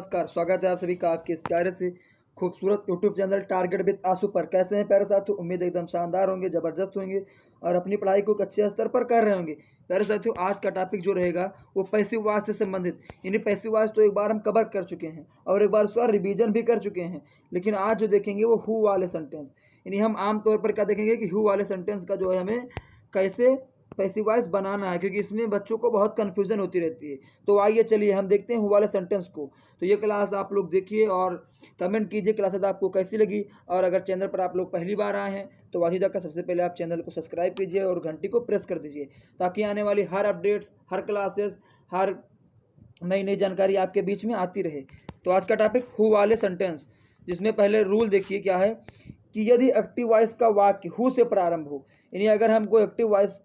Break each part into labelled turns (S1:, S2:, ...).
S1: नमस्कार, स्वागत है आप सभी का आपके इस प्यारे से खूबसूरत यूट्यूब चैनल टारगेट विद आंसू पर। कैसे हैं प्यारे साथियों? उम्मीद एकदम शानदार होंगे, ज़बरदस्त होंगे और अपनी पढ़ाई को एक अच्छे स्तर पर कर रहे होंगे। प्यारे साथियों, आज का टॉपिक जो रहेगा वो पैसिव वॉइस से संबंधित। यानी पैसिव वॉइस तो एक बार हम कवर कर चुके हैं और एक बार उसका रिवीजन भी कर चुके हैं, लेकिन आज जो देखेंगे वो हु वाले सेंटेंस। यानी हम आमतौर पर क्या देखेंगे कि हु वाले सेंटेंस का जो है हमें कैसे पैसिव वॉइस बनाना है, क्योंकि इसमें बच्चों को बहुत कन्फ्यूजन होती रहती है। तो आइए चलिए हम देखते हैं हु वाले सेंटेंस को। तो ये क्लास आप लोग देखिए और कमेंट कीजिए क्लासेस आपको कैसी लगी। और अगर चैनल पर आप लोग पहली बार आए हैं तो वाहिदा का सबसे पहले आप चैनल को सब्सक्राइब कीजिए और घंटी को प्रेस कर दीजिए, ताकि आने वाली हर अपडेट्स, हर क्लासेस, हर नई नई जानकारी आपके बीच में आती रहे। तो आज का टॉपिक हु वाले सेंटेंस, जिसमें पहले रूल देखिए क्या है कि यदि एक्टिव वॉइस का वाक्य हु से प्रारंभ हो, यानी अगर हमको एक्टिव वॉइस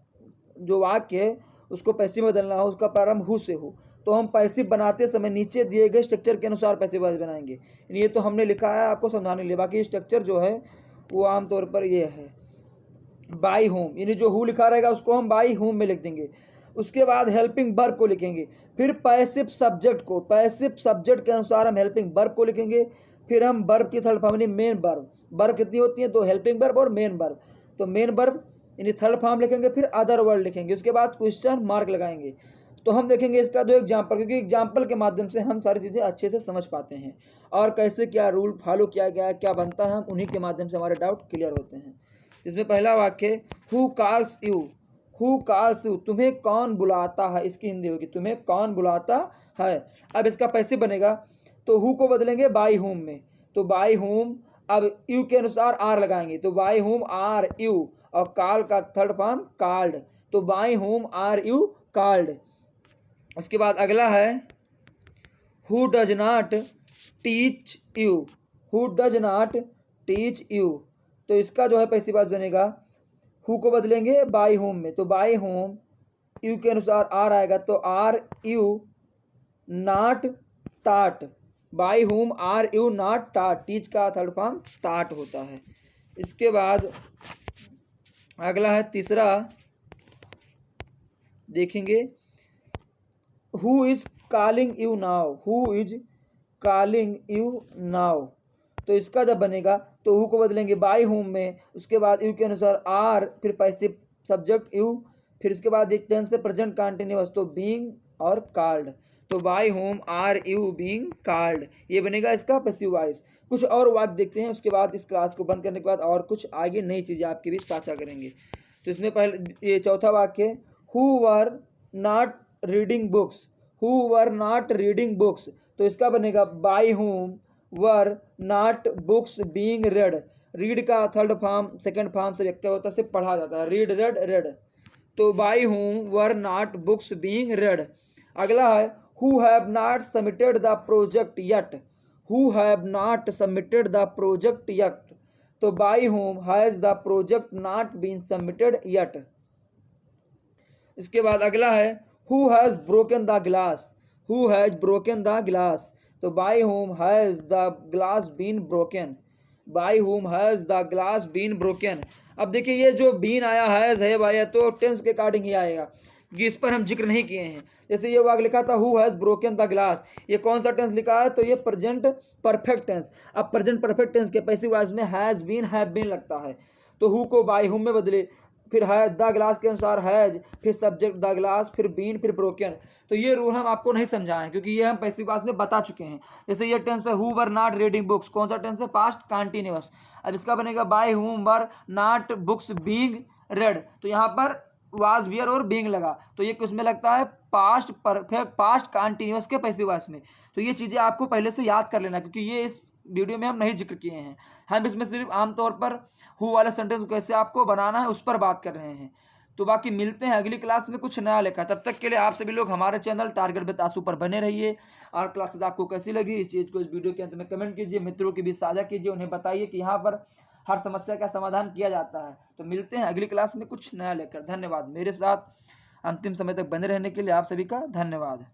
S1: जो वाक्य है उसको पैसिव बदलना हो, उसका प्रारंभ हु से हो, तो हम पैसिव बनाते समय नीचे दिए गए स्ट्रक्चर के अनुसार पैसिव वॉइस बनाएंगे। ये तो हमने लिखा है आपको समझाने के लिए, बाकी स्ट्रक्चर जो है वो आमतौर पर ये है बाई होम, यानी जो हु लिखा रहेगा उसको हम बाई होम में लिख देंगे। उसके बाद हेल्पिंग वर्ब को लिखेंगे, फिर पैसिव सब्जेक्ट को, पैसिव सब्जेक्ट के अनुसार हम हेल्पिंग वर्ब को लिखेंगे। फिर हम वर्ब की थर्ड फॉर्म यानी मेन वर्ब, वर्ब कितनी होती है? दो, हेल्पिंग वर्ब और मेन वर्ब। तो मेन वर्ब यानी थर्ड फॉर्म लिखेंगे, फिर अदर वर्ड लिखेंगे, उसके बाद क्वेश्चन मार्क लगाएंगे। तो हम देखेंगे इसका दो एग्जाम्पल, क्योंकि एग्जाम्पल के माध्यम से हम सारी चीज़ें अच्छे से समझ पाते हैं और कैसे क्या रूल फॉलो किया गया है, क्या बनता है, हम उन्हीं के माध्यम से हमारे डाउट क्लियर होते हैं। इसमें पहला वाक्य who calls you, who calls you, तुम्हें कौन बुलाता है, इसकी हिंदी होगी तुम्हें कौन बुलाता है। अब इसका पैसे बनेगा तो हु को बदलेंगे बाई होम में, तो बाई होम, अब यू के अनुसार आर लगाएंगे, तो बाई होम आर यू, और कॉल का थर्ड फॉर्म कॉल्ड, तो by whom are you called. उसके बाद अगला है who does not teach you, who does not teach you, तो इसका जो है पैसिव वॉइस बनेगा हु को बदलेंगे बाई होम में, तो बाई होम यू के अनुसार आर आएगा, तो are you not taught, by whom are you not taught, teach का थर्ड फॉर्म टाट होता है। इसके बाद अगला है तीसरा, देखेंगे who is calling you now, who is calling you now, तो इसका जब बनेगा तो हु को बदलेंगे बाई होम में, उसके बाद यू के अनुसार आर, फिर पैसिव सब्जेक्ट यू, फिर इसके बाद एक टेंस से प्रेजेंट कंटिन्यूअस, तो बीइंग और कॉल्ड, तो by whom are you being called, ये बनेगा इसका पैसिव वॉइस। कुछ और वाक्य देखते हैं, उसके बाद इस क्लास को बंद करने के बाद और कुछ आगे नई चीज़ें आपके बीच साझा करेंगे। तो इसमें पहले ये चौथा वाक्य who were not reading books, who were not reading books, तो इसका बनेगा by home were not books being red, read का थर्ड फॉर्म सेकंड फॉर्म से व्यक्त होता है, से पढ़ा जाता है, रीड रेड रेड, तो by home were not books being red. अगला है who have not submitted the project yet, who have not submitted the project yet, तो by whom has the project not been submitted yet. इसके बाद अगला है who has broken the glass, who has broken the glass, तो by whom has the glass been broken, by whom has the glass been broken. अब देखिए ये जो been आया हैज है भाई, तो टेंस के अकॉर्डिंग ही आएगा, कि इस पर हम जिक्र नहीं किए हैं। जैसे ये वाक्य लिखा था who has broken the glass, ये कौन सा टेंस लिखा है? तो ये प्रेजेंट परफेक्ट टेंस। अब प्रेजेंट परफेक्ट टेंस के पैसिव वॉइस में हैज बीन, हैव बीन लगता है, तो हु को बाई होम में बदले, फिर हैज द ग्लास के अनुसार हैज, फिर सब्जेक्ट द ग्लास, फिर बीन, फिर ब्रोकन। तो ये रूल हम आपको नहीं समझाएं, क्योंकि ये हम पैसिव वॉइस में बता चुके हैं। जैसे ये टेंस है who were not reading books, कौन सा टेंस है? Past continuous. अब इसका बनेगा by whom were not books being red, तो यहाँ पर वाज वियर और बीइंग लगा, तो ये किसमें लगता है? पास्ट परफेक्ट, पास्ट कंटिन्यूअस के पैसिव वॉइस में। तो ये चीज़ें आपको पहले से याद कर लेना, क्योंकि ये इस वीडियो में हम नहीं जिक्र किए हैं। हम इसमें सिर्फ आमतौर पर हु वाला सेंटेंस कैसे आपको बनाना है उस पर बात कर रहे हैं। तो बाकी मिलते हैं अगली क्लास में कुछ नया लेकर, तब तक के लिए आप सभी लोग हमारे चैनल टारगेट विद आंसू पर बने रहिए। और क्लासेस आपको कैसी लगी इस चीज़ को इस वीडियो के अंत में कमेंट कीजिए, मित्रों के बीच साझा कीजिए, उन्हें बताइए कि यहाँ पर हर समस्या का समाधान किया जाता है। तो मिलते हैं अगली क्लास में कुछ नया लेकर। धन्यवाद, मेरे साथ अंतिम समय तक बने रहने के लिए आप सभी का धन्यवाद।